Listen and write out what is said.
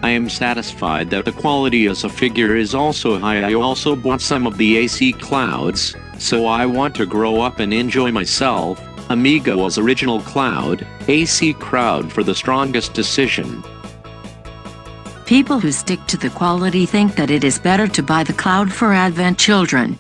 I am satisfied that the quality as a figure is also high. I also bought some of the AC Clouds, so I want to grow up and enjoy myself. Amiibo as original Cloud, AC Crowd for the strongest decision. People who stick to the quality think that it is better to buy the Cloud for Advent children.